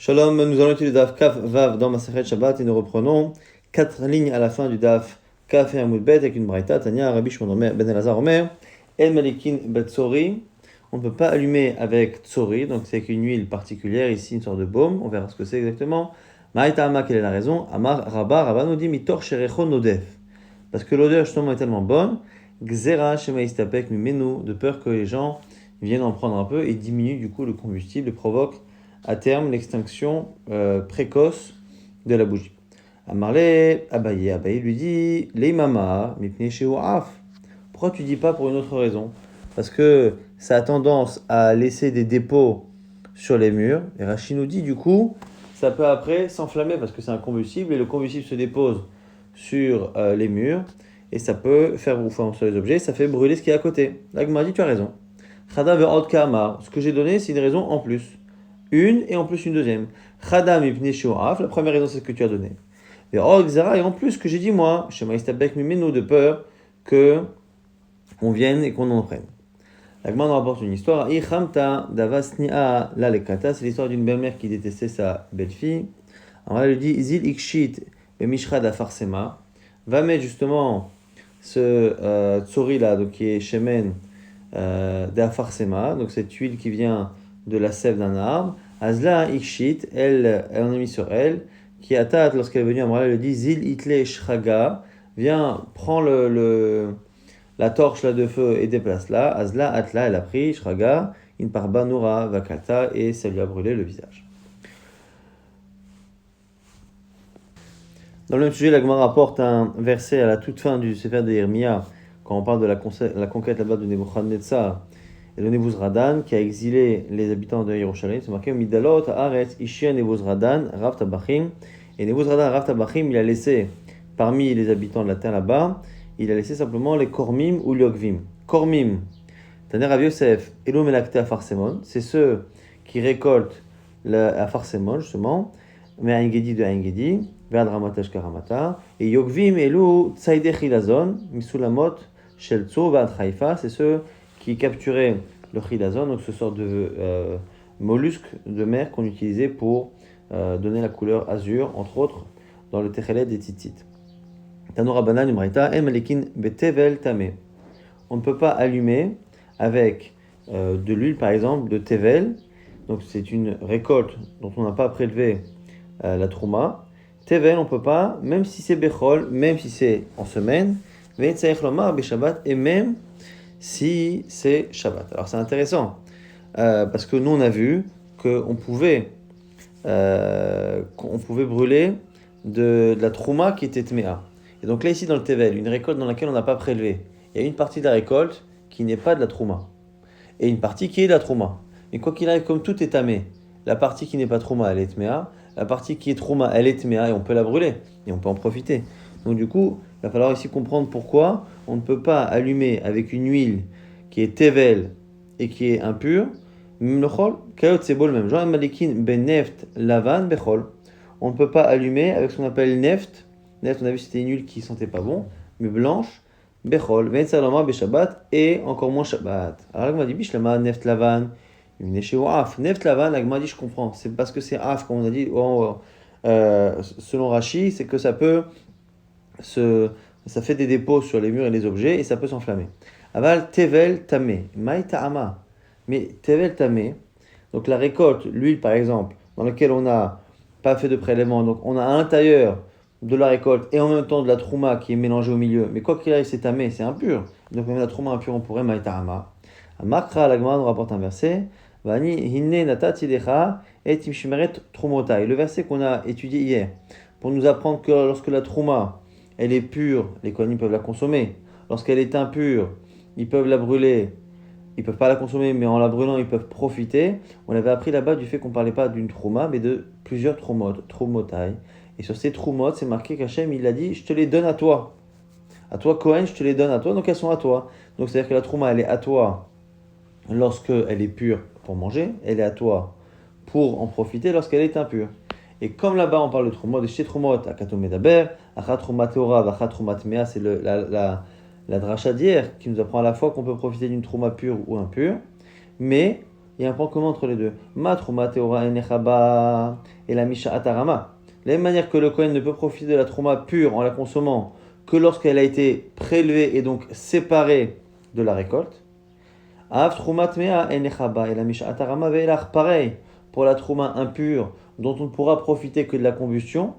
Shalom, nous allons étudier le Daf Kaf Vav dans Masechet Shabbat et nous reprenons 4 lignes à la fin du Daf Kaf et Amud Bet avec une braïta. Tania, Rabbi Shimon ben Elazar Omer, El Malikin Betzori. On ne peut pas allumer avec Tsori, donc c'est avec une huile particulière, ici une sorte de baume, on verra ce que c'est exactement. Ma'ita Ama, quelle est la raison? Amar Rabba nous dit Mitor Sherecho Nodef. Parce que l'odeur justement est tellement bonne, Gzera Shema Istapek Mimenu, de peur que les gens viennent en prendre un peu et diminuent du coup le combustible et provoquent à terme l'extinction précoce de la bougie. Amarle Abaye lui dit Leimama mipne sheu af. Pourquoi tu dis pas pour une autre raison? Parce que ça a tendance à laisser des dépôts sur les murs. Et Rashi nous dit du coup, ça peut après s'enflammer parce que c'est un combustible et le combustible se dépose sur les murs et ça peut faire, enfin sur les objets, ça fait brûler ce qui est à côté. Là, m'a dit tu as raison. Chada ve'od ka'amar. Ce que j'ai donné, c'est une raison en plus. Une et en plus une deuxième. Chadam ibn Shoaf, la première raison c'est ce que tu as donné. Et en plus ce que j'ai dit moi, Shema Istabek Mimeno, de peur que on vienne et qu'on en prenne. La Gemara nous rapporte une histoire. Ichamta davasnia la lekata, c'est l'histoire d'une belle-mère qui détestait sa belle-fille. Alors elle lui dit Zil ikshit bemishra dafarsema, va mettre justement ce tsori là, donc qui est shemen dafarsema, donc cette huile qui vient de la sève d'un arbre. Azla ikshit, elle en a mis sur elle. Qui atat, lorsqu'elle est venue à Amra, elle lui dit Zil itle shraga, viens, prends la torche là de feu et déplace-la. Azla atla, elle a pris shraga, in parba noura vakata, et ça lui a brûlé le visage. Dans le même sujet, la Gemara rapporte un verset à la toute fin du Sefer de Yermia, quand on parle de la conquête là-bas de Nebuchadnezzar et de Nebuzradan, qui a exilé les habitants de Yerushalayim. C'est marqué Midalot, Haaretz, Ishia, Nebuzradan, Rav Tabachim. Et Nebuzradan, Rav Tabachim, il a laissé, parmi les habitants de la terre là-bas, il a laissé simplement les Kormim ou Liogvim. Kormim, Taner Rav Yosef, Elo Melakte Afarsemon, c'est ceux qui récoltent la Afarsemon, justement, mais Aingedi de Aingedi, Ve'ad Ramatash Karamata, et Yogvim, Elo Tsaide Chilazon, Misulamot, Sheltso, Ve'ad Haifa, c'est ceux qui capturait le chilazon, donc ce sort de mollusque de mer qu'on utilisait pour donner la couleur azur, entre autres, dans le techelet des titites. Tanura banan umraita emalekin betevel tame. On ne peut pas allumer avec de l'huile, par exemple, de tevel. Donc c'est une récolte dont on n'a pas prélevé la trouma. Tevel, on ne peut pas, même si c'est bechol, même si c'est en semaine, et même si c'est Shabbat. Alors c'est intéressant, parce que nous on a vu qu'on pouvait brûler de la trouma qui était tméa. Et donc là ici dans le Tevel, une récolte dans laquelle on n'a pas prélevé, il y a une partie de la récolte qui n'est pas de la trouma, et une partie qui est de la trouma. Mais quoi qu'il arrive, comme tout est tamé, la partie qui n'est pas trouma, elle est tméa, la partie qui est trouma, elle est tméa, et on peut la brûler, et on peut en profiter. Donc du coup, il va falloir ici comprendre pourquoi on ne peut pas allumer avec une huile qui est tevel et qui est impure. C'est beau le même. Jean Malikin ben neft lavan bechol. On ne peut pas allumer avec ce qu'on appelle neft. Neft, on a vu c'était une huile qui sentait pas bon, mais blanche. Bechol, ven salama beshabbat et encore moins Shabbat. Alors là, on m'a dit bishlama neft lavan. Neft lavan, là, m'a dit je comprends. C'est parce que c'est af, comme on a dit. Selon Rashi, c'est que ça peut ça fait des dépôts sur les murs et les objets et ça peut s'enflammer. Aval tevel tamé, maï ta'ama. Mais tevel tamé, donc la récolte, l'huile par exemple, dans laquelle on n'a pas fait de prélèvement, donc on a à l'intérieur de la récolte et en même temps de la trouma qui est mélangée au milieu, mais quoi qu'il arrive, c'est tamé, c'est impur. Donc même la trouma impure, on pourrait maï ta'ama. Amakra, la Gemara nous rapporte un verset. Vani hinne natati lecha et timshimeret trumotai. Le verset qu'on a étudié hier pour nous apprendre que lorsque la trouma elle est pure, les kohanim peuvent la consommer. Lorsqu'elle est impure, ils peuvent la brûler. Ils ne peuvent pas la consommer, mais en la brûlant, ils peuvent profiter. On avait appris là-bas du fait qu'on ne parlait pas d'une trouma, mais de plusieurs troumotai. Et sur ces troumot, c'est marqué qu'Hachem, il a dit, je te les donne à toi. À toi, Kohen, je te les donne à toi, donc elles sont à toi. Donc c'est-à-dire que la trouma, elle est à toi lorsqu'elle est pure pour manger, elle est à toi pour en profiter lorsqu'elle est impure. Et comme là-bas on parle de Trumot, de chez Trumot, Akato Medaber, Achat Trumat Teora, Achat Trumat Mea, c'est la dracha d'hier qui nous apprend à la fois qu'on peut profiter d'une Trouma pure ou impure, mais il y a un point commun entre les deux. Ma trouma teora enechaba et la misha atarama. De la même manière que le Kohen ne peut profiter de la trouma pure en la consommant que lorsqu'elle a été prélevée et donc séparée de la récolte. Av trouma tmea enechaba et la misha atarama ve'elach. Pareil, pour la trouma impure dont on ne pourra profiter que de la combustion,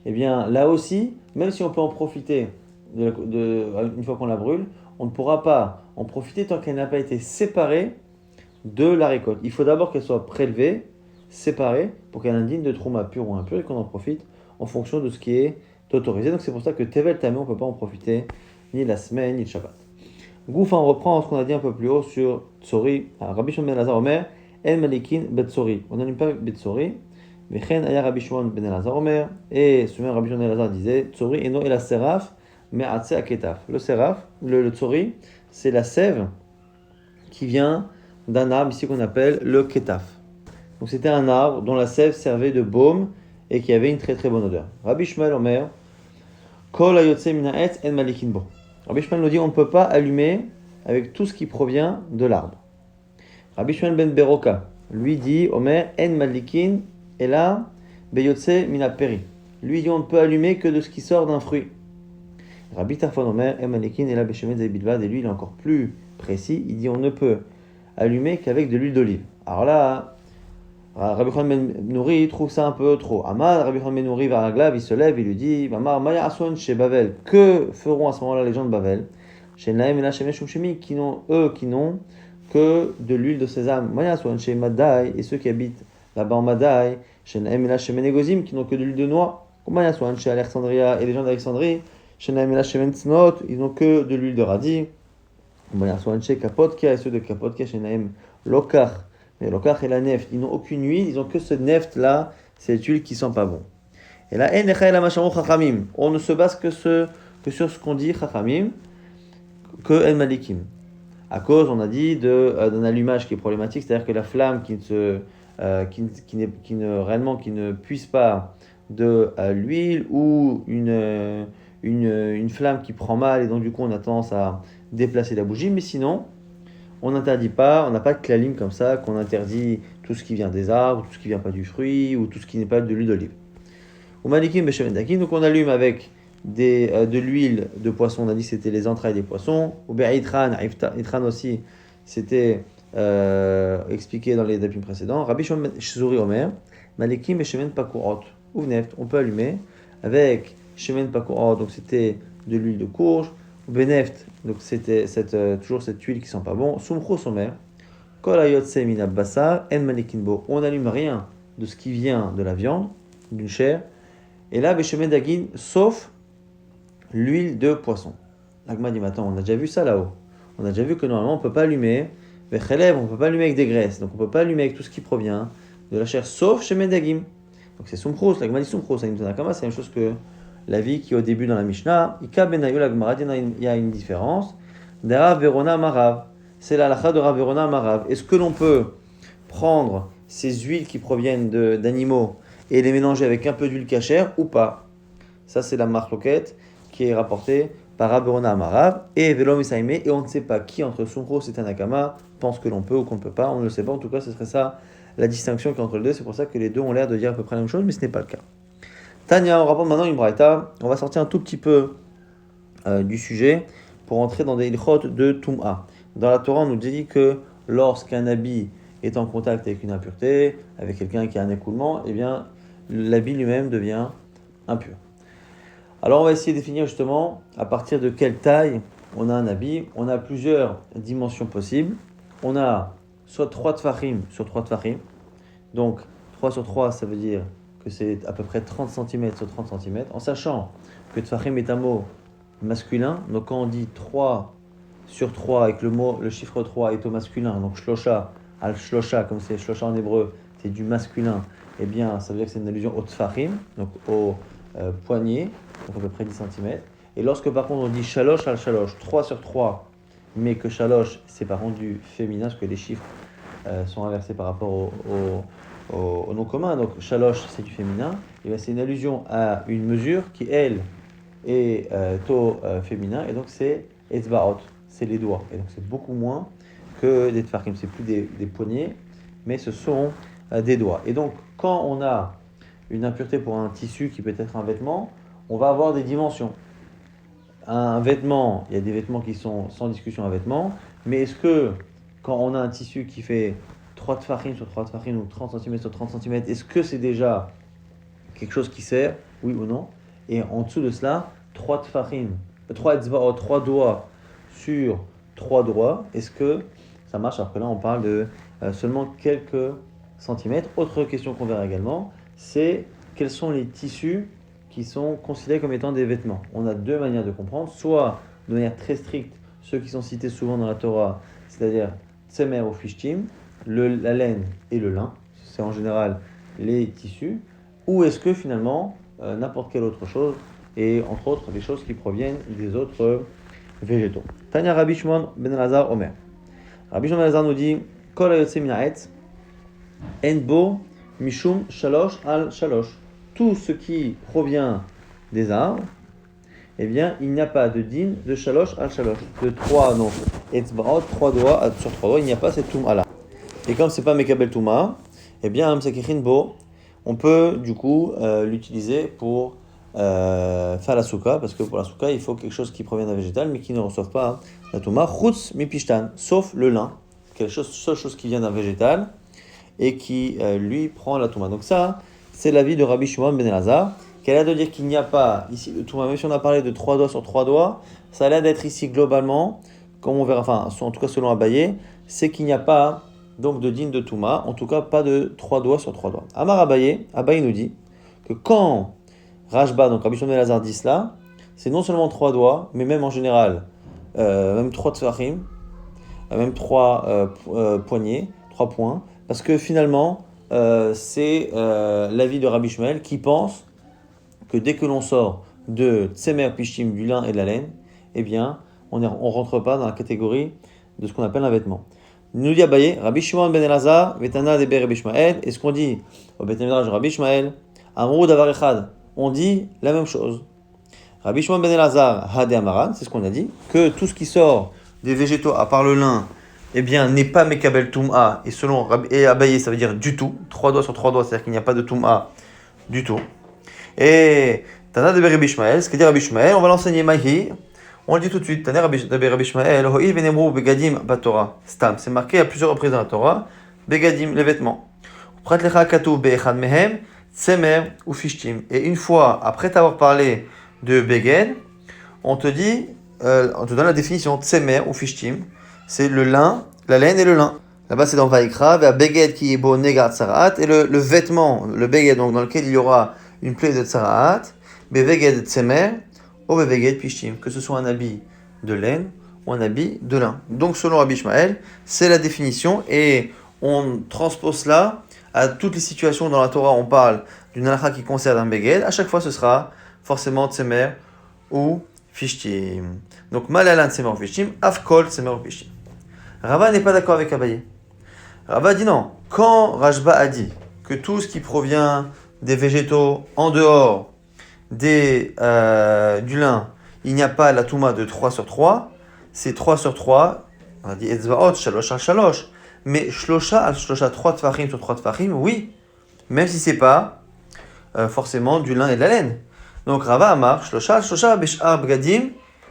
eh bien là aussi, même si on peut en profiter une fois qu'on la brûle, on ne pourra pas en profiter tant qu'elle n'a pas été séparée de la récolte. Il faut d'abord qu'elle soit prélevée, séparée, pour qu'elle indigne de trouma pure ou impure et qu'on en profite en fonction de ce qui est autorisé. Donc c'est pour ça que Tevel Tamé, on ne peut pas en profiter ni la semaine ni le Shabbat. Goufa, on reprend ce qu'on a dit un peu plus haut sur Tsori. Rabbi Shimon ben Elazar Omer, El Malikin Betsori. On n'allume pas Betsori. Vechen Aya Rabbi Shimon ben Elazar Omer. Et ce même Rabbi Shimon ben Elazar disait Tsori eno el seraf me'atse aketaf. Le seraf, le Tsori, c'est la sève qui vient d'un arbre ici qu'on appelle le ketaf. Donc c'était un arbre dont la sève servait de baume et qui avait une très très bonne odeur. Rabbi Shmuel Omer, Kol ayotse mina etz en malikin bo. Rabbi Shmuel nous dit on ne peut pas allumer avec tout ce qui provient de l'arbre. Rabbi Shmuel ben Beroka, lui dit Omer en malikin et là beyotse mina peri. Lui dit on ne peut allumer que de ce qui sort d'un fruit. Rabbi Tarfon Omer en malikin et là beshemet zebilvad, et lui il est encore plus précis, il dit on ne peut allumer qu'avec de l'huile d'olive. Alors là, Rabbi Yochanan ben Nouri trouve ça un peu trop. Amad, Rabbi Yochanan ben Nouri va à Aglav, il se lève, il lui dit Mamar, Maya Aswan chez Bavel. Que feront à ce moment-là les gens de Bavel? Chez Naem et la Shemesh Shemi, qui n'ont que de l'huile de sésame. Maya Aswan chez Madai, et ceux qui habitent là-bas en Madai, chez Naem et la Shemenegozim, qui n'ont que de l'huile de noix. Maya Aswan chez Alexandria, et les gens d'Alexandrie, chez Naem et la Shementznot, ils n'ont que de l'huile de radis. Maya Aswan chez Kapotka, et ceux de Kapotka, chez Naem Lokach. Mais le kach et la neft, ils n'ont aucune huile, ils n'ont que ce neft-là, cette huile qui sent pas bon. Et là, on ne se base que sur ce qu'on dit chachamim, que en malikim. À cause, on a dit, d'un allumage qui est problématique, c'est-à-dire que la flamme qui ne puise pas de l'huile, ou une flamme qui prend mal, et donc du coup on a tendance à déplacer la bougie, mais sinon, on n'interdit pas, on n'a pas de klalim comme ça, qu'on interdit tout ce qui vient des arbres, tout ce qui vient pas du fruit, ou tout ce qui n'est pas de l'huile d'olive. Ou malikim beshemen dakin, donc on allume avec de l'huile de poisson, on a dit que c'était les entrailles des poissons. Ou be'itran, itran aussi, c'était expliqué dans les dapim précédents. Rabbi Shimon Shzuri Omer, malikim beshemen pakurot, ou neft, on peut allumer avec shemen pakurot, donc c'était de l'huile de courge. Beneft, donc c'était toujours cette huile qui sent pas bon. Sumcho somer, kol ayotse mina basar en malikinbo. On n'allume rien de ce qui vient de la viande, d'une chair. Et là, beshemen dagin, sauf l'huile de poisson. L'agma dit, attends, on a déjà vu ça là-haut. On a déjà vu que normalement on peut pas allumer. Vechelev, on peut pas allumer avec des graisses. Donc on peut pas allumer avec tout ce qui provient de la chair, sauf shemen dagim. Donc c'est sumchos. L'agma dit sumchos. C'est la même chose que la vie qui est au début dans la Mishnah, il y a une différence. De Rav Verona Marav, c'est la halakha de Rav Verona Marav. Est-ce que l'on peut prendre ces huiles qui proviennent d'animaux et les mélanger avec un peu d'huile cachère ou pas? Ça, c'est la marloquette qui est rapportée par Rav Verona Marav et Velom Isaime, et on ne sait pas qui entre Sumchos et Tanakama pense que l'on peut ou qu'on ne peut pas. On ne le sait pas. En tout cas, ce serait ça la distinction qui est entre les deux. C'est pour ça que les deux ont l'air de dire à peu près la même chose, mais ce n'est pas le cas. Tania, on rapporte maintenant une braïta. On va sortir un tout petit peu du sujet pour entrer dans des ilchot de Tum'a. Dans la Torah, on nous dit que lorsqu'un habit est en contact avec une impureté, avec quelqu'un qui a un écoulement, eh bien, l'habit lui-même devient impur. Alors, on va essayer de définir justement à partir de quelle taille on a un habit. On a plusieurs dimensions possibles. On a soit 3 tfachim sur 3 tfachim. Donc, 3 sur 3, ça veut dire que c'est à peu près 30 cm sur 30 cm, en sachant que Tfachim est un mot masculin. Donc quand on dit 3 sur 3 et que le chiffre 3 est au masculin, donc shlosha, al-shlosha, comme c'est shlosha en hébreu, c'est du masculin, eh bien ça veut dire que c'est une allusion au Tfachim, donc au poignet, donc à peu près 10 cm. Et lorsque par contre on dit shalosh al-shalosh, 3 sur 3, mais que shalosh c'est par contre du féminin, parce que les chiffres sont inversés par rapport au nom commun, donc shalosh c'est du féminin, et bien c'est une allusion à une mesure qui elle est au féminin, et donc c'est etzbaot, c'est les doigts, et donc c'est beaucoup moins que des tfachim, c'est plus des poignets, mais ce sont des doigts. Et donc, quand on a une impureté pour un tissu qui peut être un vêtement, on va avoir des dimensions. Un vêtement, il y a des vêtements qui sont sans discussion un vêtement, mais est-ce que quand on a un tissu qui fait 3 tfachim sur 3 tfachim ou 30 cm sur 30 cm, est-ce que c'est déjà quelque chose qui sert, oui ou non? Et en dessous de cela, 3 tfachim, 3 doigts sur 3 doigts, est-ce que ça marche? Après là, on parle de seulement quelques centimètres. Autre question qu'on verra également, c'est quels sont les tissus qui sont considérés comme étant des vêtements. On a deux manières de comprendre, soit de manière très stricte, ceux qui sont cités souvent dans la Torah, c'est-à-dire tsemer ou fishtim, la laine et le lin, c'est en général les tissus, ou est-ce que finalement n'importe quelle autre chose, et entre autres les choses qui proviennent des autres végétaux. Tanya Rabbi Shimon ben Elazar Omer. Rabbi Shimon ben Elazar nous dit Kol hayotze min ha'etz en bo mishum shalosh al shalosh. Tout ce qui provient des arbres, eh bien, il n'y a pas de din de shalosh al shalosh. De 3 etzbaot, 3 doigts sur 3 doigts, il n'y a pas cette touma là. Et comme c'est pas mekabel touma, eh bien, amsakechin bo, on peut du coup l'utiliser pour faire la souka, parce que pour la souka, il faut quelque chose qui provient d'un végétal, mais qui ne reçoit pas la touma. Chutz mi pishtan, sauf le lin, seule chose qui vient d'un végétal et qui lui prend la touma. Donc ça, c'est l'avis de Rabbi Shimon ben Elazar, qu'elle a de dire qu'il n'y a pas ici de touma, même si on a parlé de 3 doigts sur 3 doigts, ça a l'air d'être ici globalement, comme on verra, enfin en tout cas selon Abaye, c'est qu'il n'y a pas donc de din de touma, en tout cas pas de 3 doigts sur 3 doigts. Amar Abaye nous dit que quand Rashba, donc Rabbi Shimon ben Elazar dit cela, c'est non seulement 3 doigts, mais même en général, même 3 tfachim, même 3 poignets, 3 points, parce que finalement, c'est l'avis de Rabbi Shmuel qui pense que dès que l'on sort de tsemer pishtim, du lin et de la laine, eh bien, on rentre pas dans la catégorie de ce qu'on appelle un vêtement. Nous dit Abaye, Rabbi Shimon ben Elazar, Vetana debe Rabbi Shmuel, et ce qu'on dit au Beit Midrash de Rabbi Shmuel, Amrou davar echad, on dit la même chose. Rabbi Shimon ben Elazar, Hade Amaran, c'est ce qu'on a dit, que tout ce qui sort des végétaux, à part le lin, eh bien, n'est pas Mekabel Toum'a, et selon Abaye, ça veut dire du tout, 3 doigts sur 3 doigts, c'est-à-dire qu'il n'y a pas de Toum'a du tout. Et Tana de Rabbi Shmuel, ce que dit Rabbi Shmuel, on va l'enseigner Mahi, on le dit tout de suite, Tana de Rabbi Shmuel, Ho'i venemru begadim batora, stam, c'est marqué à plusieurs reprises dans la Torah, begadim, les vêtements. Prat lecha katuv be'echad mehem, tsemer ou fishtim. Et une fois, après t'avoir parlé de beged, on te dit, on te donne la définition, tsemer ou fishtim, c'est le lin, la laine et le lin. Là-bas, c'est dans Vaikra, vers beged qui est beau negat tsaraat, et le vêtement, le beged, donc dans lequel il y aura une plaie de tsaraat, beveged tsemer, ou beveged pishtim, que ce soit un habit de laine ou un habit de lin. Donc, selon Rabbi Shmuel, c'est la définition, et on transpose cela à toutes les situations dans la Torah, on parle d'une halakha qui concerne un beged, à chaque fois, ce sera forcément tsemer ou fishtim. Donc, malalan tsemer ou fishtim, afkol tsemer ou fishtim. Rava n'est pas d'accord avec Abaye. Rava dit non. Quand Rashba a dit que tout ce qui provient des végétaux en dehors du lin, il n'y a pas la touma de 3 sur 3, c'est 3 sur 3, on a dit etzvaot, shalosh al shalosh, mais shlosha al shlosha, 3 tfachim sur 3 tfachim, oui, même si c'est pas forcément du lin et de la laine. Donc Rava amar, shlosha al shlosha beshar bgadim,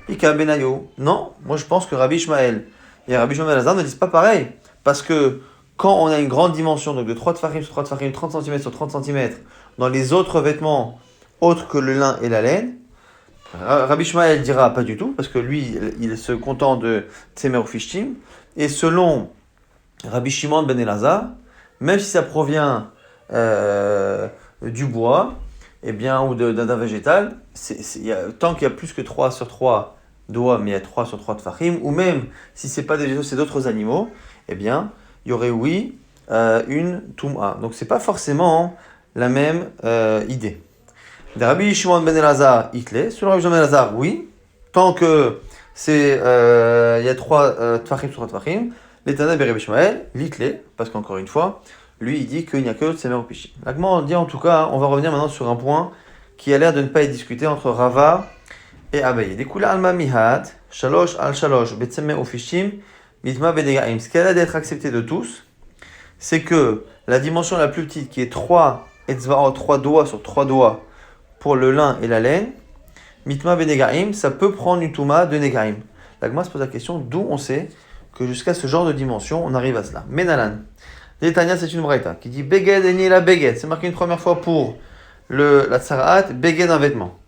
ika benayo. Non, moi je pense que Rabbi Shmuel et Rabbi Shimon ben Elazar ne disent pas pareil. Parce que quand on a une grande dimension, donc de 3 tfachim sur 3 tfachim, 30 cm sur 30 cm, dans les autres vêtements autres que le lin et la laine, Rabbi Shmuel dira pas du tout, parce que lui, il se contente de tsemer ou fishtim. Et selon Rabbi Shimon ben Elazar, même si ça provient du bois, eh bien, ou d'un végétal, tant qu'il y a plus que 3 sur 3 doigts, mais il y a 3 sur 3 tfachim, ou même si c'est pas des végétaux, c'est d'autres animaux, eh bien, il y aurait une toum'a. Donc c'est pas forcément la même idée. De Rabbi Shimon ben Elazar, itle. Selon Rabbi Shimon ben Elazar, oui. Tant que c'est il y a 3 tfachim sur 3 tfachim, l'éternel Rabbi Shmuel, l'itle, parce qu'encore une fois, lui il dit qu'il n'y a que tsemer ou pishtim. L'agma on dit en tout cas, on va revenir maintenant sur un point qui a l'air de ne pas être discuté entre Rava et Abaye. Dekula alma mihat, shalosh al shalosh, betsemer ou fishtim, Mitma Benegaim. Ce qu'elle a d'être accepté de tous, c'est que la dimension la plus petite, qui est 3 etzvaot, 3 doigts sur 3 doigts pour le lin et la laine, Mitma Benegaim, ça peut prendre une Touma de Negaim. La Gemara se pose la question d'où on sait que jusqu'à ce genre de dimension, on arrive à cela. Menalan. Netanya, c'est une braïta qui dit Beged et la Beged. C'est marqué une première fois pour la tsaraat, Beged un vêtement.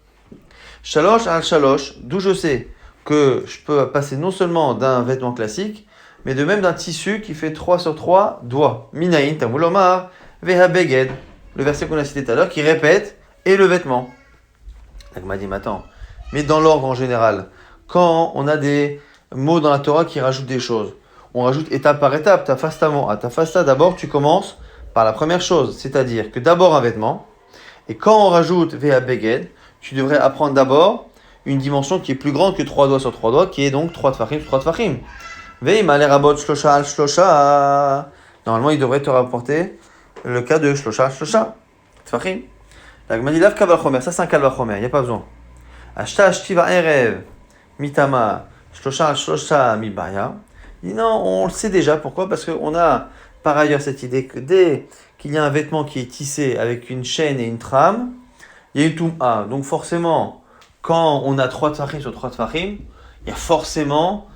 Shalosh al shalosh, d'où je sais que je peux passer non seulement d'un vêtement classique, mais de même d'un tissu qui fait 3 sur 3 doigts. Minaïn, tamulomar, veha beged. Le verset qu'on a cité tout à l'heure qui répète et le vêtement. La Gemara dit, mais attends, mais dans l'ordre en général, quand on a des mots dans la Torah qui rajoutent des choses, on rajoute étape par étape. Tafasta, d'abord, tu commences par la première chose, c'est-à-dire que d'abord un vêtement, et quand on rajoute veha beged, tu devrais apprendre d'abord une dimension qui est plus grande que 3 doigts sur 3 doigts, qui est donc 3 tfachim sur 3 tfachim. Veima le rabot shlosha al shlosha. Normalement, il devrait te rapporter le cas de shlosha al shlosha. Tfachim. La Gemara dit lav kal chomer, ça c'est un kal vachomer, il n'y a pas besoin. Ashta ashtiva erev mitama shlosha al shlosha mibaya. Il dit non, on le sait déjà. Pourquoi? Parce qu'on a par ailleurs cette idée que dès qu'il y a un vêtement qui est tissé avec une chaîne et une trame, il y a une toum'a. Donc forcément, quand on a 3 tfachim sur 3 tfachim, il y a forcément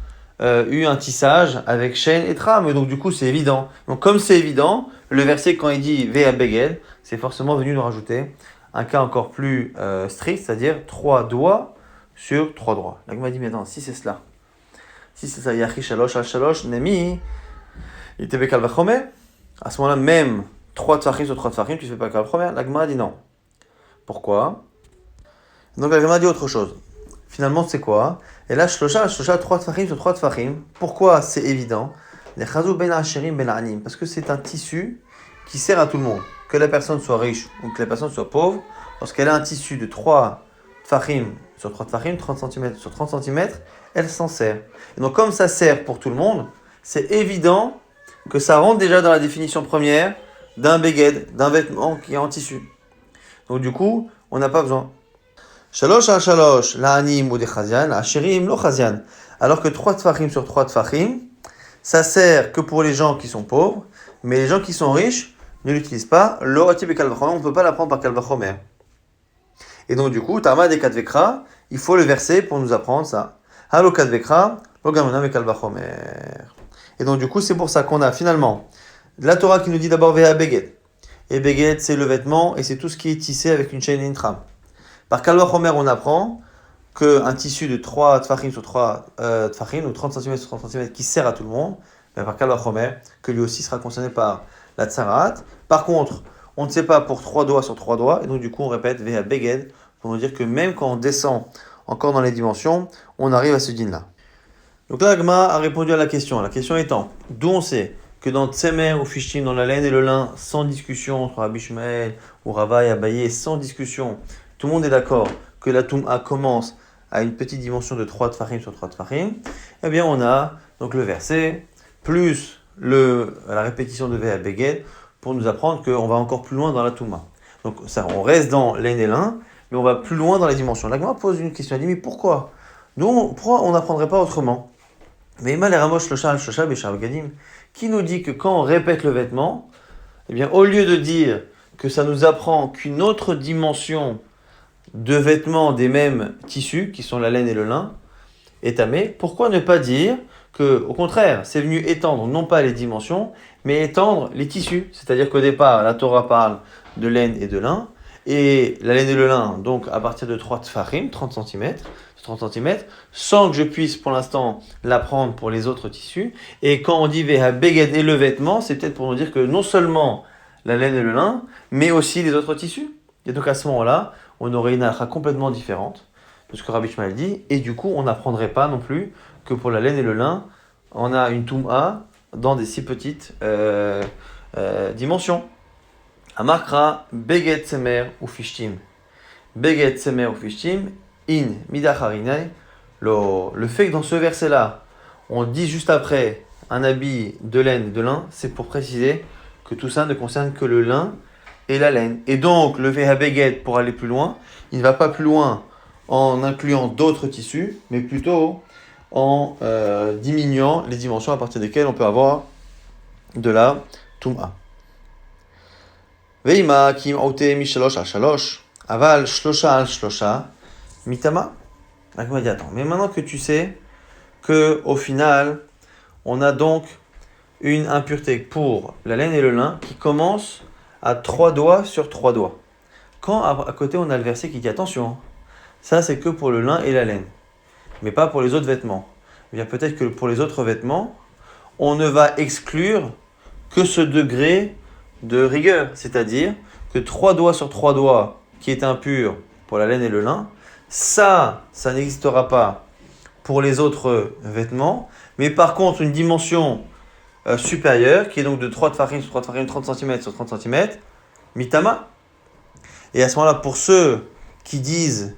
eu un tissage avec chaîne et trame. Et donc du coup, c'est évident. Donc comme c'est évident, le verset quand il dit Ve'a Beged, c'est forcément venu nous rajouter un cas encore plus strict, c'est-à-dire 3 doigts sur 3 doigts. La Gemara dit, mais non, si c'est cela, si c'est ça, Yachi Shalosh al Shalosh, Nemi, il était Bekal Vachomer, à ce moment-là, même 3 tfachim sur 3 tfachim, tu ne fais pas Kal Vachomer. La Gemara dit non. Pourquoi? Donc la Gemara dit autre chose. Finalement, c'est quoi? Et là, Shlosha, 3 tfachim sur 3 tfachim. Pourquoi c'est évident? Parce que c'est un tissu qui sert à tout le monde. Que la personne soit riche ou que la personne soit pauvre, lorsqu'elle a un tissu de 3 tfachim sur 3 tfachim, 30 cm sur 30 cm, elle s'en sert. Et donc, comme ça sert pour tout le monde, c'est évident que ça rentre déjà dans la définition première d'un beged, d'un vêtement qui est en tissu. Donc, du coup, on n'a pas besoin. Shalosh al shalosh, la'anim ou des chazian, asherim lo chazian. Alors que 3 tfachim sur 3 tfachim, ça sert que pour les gens qui sont pauvres, mais les gens qui sont riches ne l'utilisent pas. L'orati be kalvachomer, on ne peut pas l'apprendre par kalvachomer. Et donc du coup, Tama de Kadvekra, il faut le verser pour nous apprendre ça. Halo Kadvekra, lo gamona be kalvachomer. Et donc du coup, c'est pour ça qu'on a finalement la Torah qui nous dit d'abord Veha Beged. Et Beged, c'est le vêtement et c'est tout ce qui est tissé avec une chaîne et une trame. Par kalvachomer, on apprend qu'un tissu de 3 tfachim sur 3 tfachim, ou 30 cm sur 30 cm, qui sert à tout le monde, mais par kal vachomer, que lui aussi sera concerné par la tsaraat. Par contre, on ne sait pas pour 3 doigts sur 3 doigts, et donc du coup on répète Veha Beged, pour nous dire que même quand on descend encore dans les dimensions, on arrive à ce din-là. Donc là, Agma a répondu à la question étant, d'où on sait que dans Tsemer ou Fishtim, dans la laine et le lin, sans discussion, entre Rabbi Shmuel ou Rava et Abaye, sans discussion, tout le monde est d'accord que la Toum'a commence à une petite dimension de 3 tfachim sur 3 tfachim, eh bien on a donc le verset, plus la répétition de Veha Beged, pour nous apprendre qu'on va encore plus loin dans la Toum'a. Donc ça, on reste dans l'aine et l'un, mais on va plus loin dans les dimensions. La Gemara pose une question, elle dit, mais pourquoi on n'apprendrait pas autrement? Mais Ima les Ramosh Shloshal Shosha Beshar Gadim, qui nous dit que quand on répète le vêtement, eh bien au lieu de dire que ça nous apprend qu'une autre dimension de vêtements des mêmes tissus, qui sont la laine et le lin, est tamé, pourquoi ne pas dire que, au contraire, c'est venu étendre non pas les dimensions, mais étendre les tissus. C'est-à-dire qu'au départ, la Torah parle de laine et de lin, et la laine et le lin, donc à partir de 3 tfachim, 30 cm, sans que je puisse pour l'instant l'apprendre pour les autres tissus. Et quand on dit Veha Beged et le vêtement, c'est peut-être pour nous dire que non seulement la laine et le lin, mais aussi les autres tissus. Et donc à ce moment-là, on aurait une halakha complètement différente de ce que Rabbi Shmuel dit, et du coup, on n'apprendrait pas non plus que pour la laine et le lin, on a une toum'a dans des si petites dimensions. Amarkra, Beged Tsemer ou Fishtim. Beged Tsemer ou Fishtim, in Midacharinai. Le fait que dans ce verset-là, on dit juste après un habit de laine et de lin, c'est pour préciser que tout ça ne concerne que le lin et la laine. Et donc, le Veha Beged, pour aller plus loin, il ne va pas plus loin en incluant d'autres tissus, mais plutôt en diminuant les dimensions à partir desquelles on peut avoir de la Touma. Veima kim aute mi shalosh al shalosh, aval shlosha al shlosha, mitama. La Gemara dit attends, mais maintenant que tu sais que au final, on a donc une impureté pour la laine et le lin qui commence à 3 doigts sur 3 doigts. Quand à côté on a le verset qui dit attention, ça c'est que pour le lin et la laine, mais pas pour les autres vêtements. Eh bien peut-être que pour les autres vêtements, on ne va exclure que ce degré de rigueur, c'est-à-dire que 3 doigts sur 3 doigts qui est impur pour la laine et le lin, ça n'existera pas pour les autres vêtements, mais par contre une dimension supérieure qui est donc de 3 tfachim sur 3 tfachim, 30 cm sur 30 cm, mitama. Et à ce moment-là, pour ceux qui disent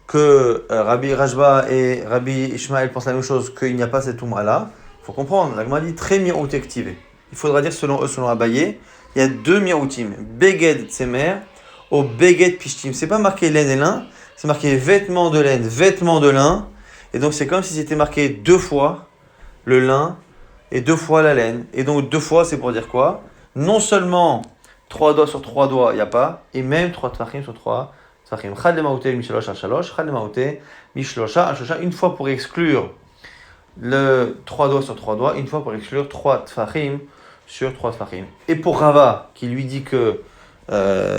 que Rabbi Rajba et Rabbi Ishmael pensent la même chose, qu'il n'y a pas cette Touma-là, il faut comprendre, la Gemara dit très mi'out activé. Il faudra dire selon eux, selon Abaye, il y a 2 mi'outim, Beged Tsemer au Beged Pishtim. C'est pas marqué laine et lin, c'est marqué vêtements de laine, vêtements de lin. Et donc c'est comme si c'était marqué 2 fois le lin et 2 fois la laine. Et donc 2 fois, c'est pour dire quoi? Non seulement 3 doigts sur 3 doigts, il n'y a pas, et même 3 tfachim sur 3 tfachim. Chad le maouté mishalosh al shalosh, chad le maouté mishlosha al shosha, une fois pour exclure le 3 doigts sur 3 doigts, une fois pour exclure 3 tfachim sur 3 tfachim. Et pour Rava, qui lui dit que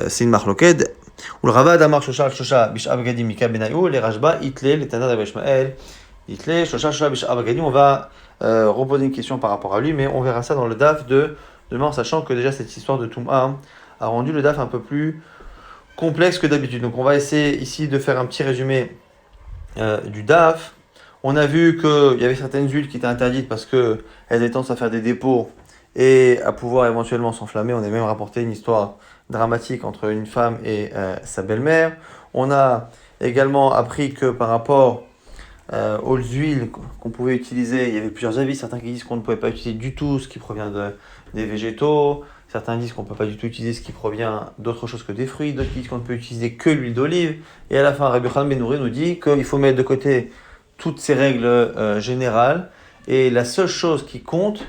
c'est une marloquette, ou le Rava d'Amar shosha al shosha bish'ab gadim mika benayou, les Rajba, itle, les Tana d'Abishmael, itle, shosha shosha bish'ab gadim. On va reposer une question par rapport à lui, mais on verra ça dans le daf de demain, en sachant que déjà cette histoire de Touma a rendu le daf un peu plus complexe que d'habitude. Donc on va essayer ici de faire un petit résumé du daf. On a vu qu'il y avait certaines huiles qui étaient interdites parce qu'elles avaient tendance à faire des dépôts et à pouvoir éventuellement s'enflammer. On a même rapporté une histoire dramatique entre une femme et sa belle-mère. On a également appris que par rapport aux huiles qu'on pouvait utiliser, il y avait plusieurs avis. Certains qui disent qu'on ne pouvait pas utiliser du tout ce qui provient des végétaux. Certains disent qu'on ne peut pas du tout utiliser ce qui provient d'autre chose que des fruits. D'autres disent qu'on ne peut utiliser que l'huile d'olive. Et à la fin, Rabbi Yochanan ben Nouri nous dit qu'il faut mettre de côté toutes ces règles générales. Et la seule chose qui compte,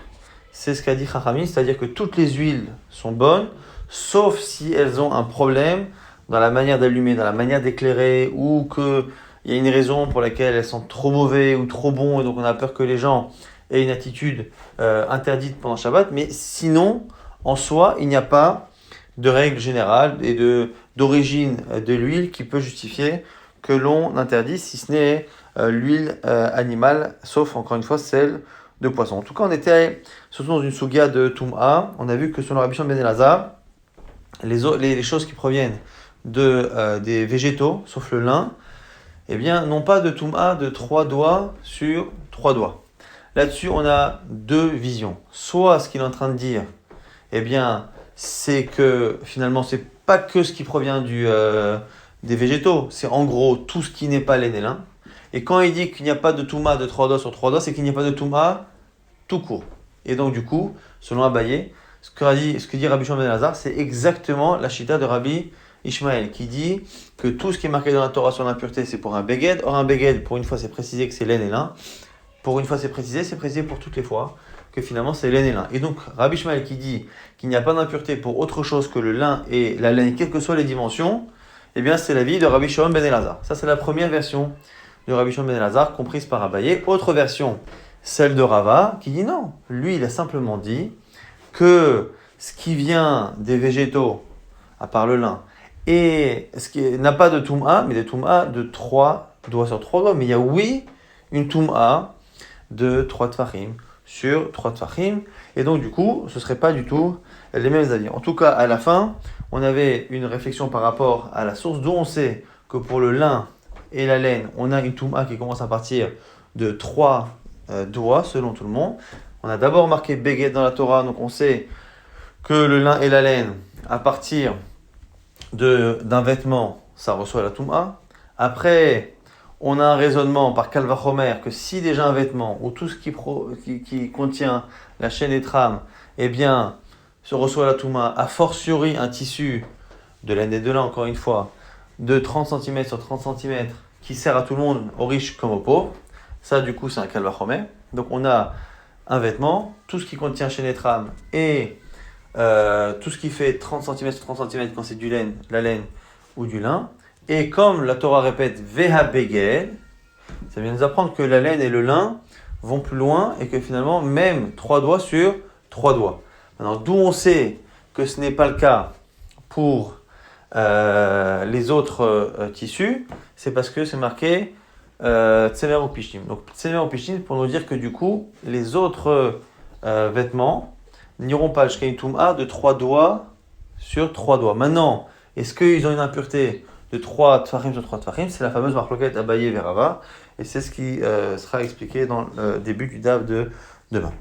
c'est ce qu'a dit Chachamim, c'est-à-dire que toutes les huiles sont bonnes, sauf si elles ont un problème dans la manière d'allumer, dans la manière d'éclairer, ou qu'il y a une raison pour laquelle elles sont trop mauvaises ou trop bonnes, et donc on a peur que les gens aient une attitude interdite pendant Shabbat. Mais sinon, en soi, il n'y a pas de règle générale et d'origine de l'huile qui peut justifier que l'on interdise, si ce n'est l'huile animale, sauf encore une fois celle de poisson. En tout cas, on était surtout dans une sougia de Touma. On a vu que selon Rabbi Shimon ben Elazar, les choses qui proviennent des végétaux, sauf le lin, eh bien, n'ont pas de Touma de 3 doigts sur 3 doigts. Là-dessus, on a 2 visions. Soit ce qu'il est en train de dire, eh bien, c'est que finalement, c'est pas que ce qui provient des végétaux, c'est en gros tout ce qui n'est pas laine et lin. Et quand il dit qu'il n'y a pas de Touma de 3 doigts sur 3 doigts, c'est qu'il n'y a pas de Touma tout court. Et donc, du coup, selon Abaye, ce que dit Rabbi Shimon ben Elazar, c'est exactement la chita de Rabbi Ishmael, qui dit que tout ce qui est marqué dans la Torah sur l'impureté, c'est pour un beged. Or, un beged, pour une fois, c'est précisé que c'est laine et lin. Pour une fois, c'est précisé pour toutes les fois que finalement, c'est laine et lin. Et donc, Rabbi Ishmael qui dit qu'il n'y a pas d'impureté pour autre chose que le lin et la laine, quelles que soient les dimensions, eh bien, c'est l'avis de Rabbi Shimon ben Elazar. Ça, c'est la première version de Rabbi Shimon ben Elazar, comprise par Abaye. Autre version, celle de Rava, qui dit non. Lui, il a simplement dit que ce qui vient des végétaux, à part le lin, et ce qui n'a pas de Touma, mais des Touma de 3 doigts sur 3 doigts. Mais il y a, oui, une Touma de 3 tfachim sur 3 tfachim. Et donc, du coup, ce ne serait pas du tout les mêmes avis. En tout cas, à la fin, on avait une réflexion par rapport à la source, d'où on sait que pour le lin et la laine, on a une Touma qui commence à partir de 3 doigts, selon tout le monde. On a d'abord marqué Beged dans la Torah, donc on sait que le lin et la laine, à partir d'un vêtement, ça reçoit la Touma. Après, on a un raisonnement par Kal Vachomer que si déjà un vêtement ou tout ce qui contient la chaîne et trame, eh bien, se reçoit la Touma, a fortiori un tissu de laine et de lin, encore une fois, de 30 cm sur 30 cm, qui sert à tout le monde, aux riches comme aux pauvres. Ça, du coup, c'est un kalvachomer. Donc, on a un vêtement, tout ce qui contient chénétram et tout ce qui fait 30 cm sur 30 cm quand c'est du laine, la laine ou du lin. Et comme la Torah répète Veha Begel, ça vient nous apprendre que la laine et le lin vont plus loin et que finalement, même 3 doigts sur 3 doigts. Maintenant, d'où on sait que ce n'est pas le cas pour les autres tissus, c'est parce que c'est marqué Tsemer ou Pishtim. Donc, Tsemer ou Pishtim pour nous dire que du coup, les autres vêtements n'iront pas jusqu'à une Touma de 3 doigts sur 3 doigts. Maintenant, est-ce qu'ils ont une impureté de 3 tfachim sur 3 tfachim? C'est la fameuse marloquette Abaye Verava. Et c'est ce qui sera expliqué dans le début du DAF de demain.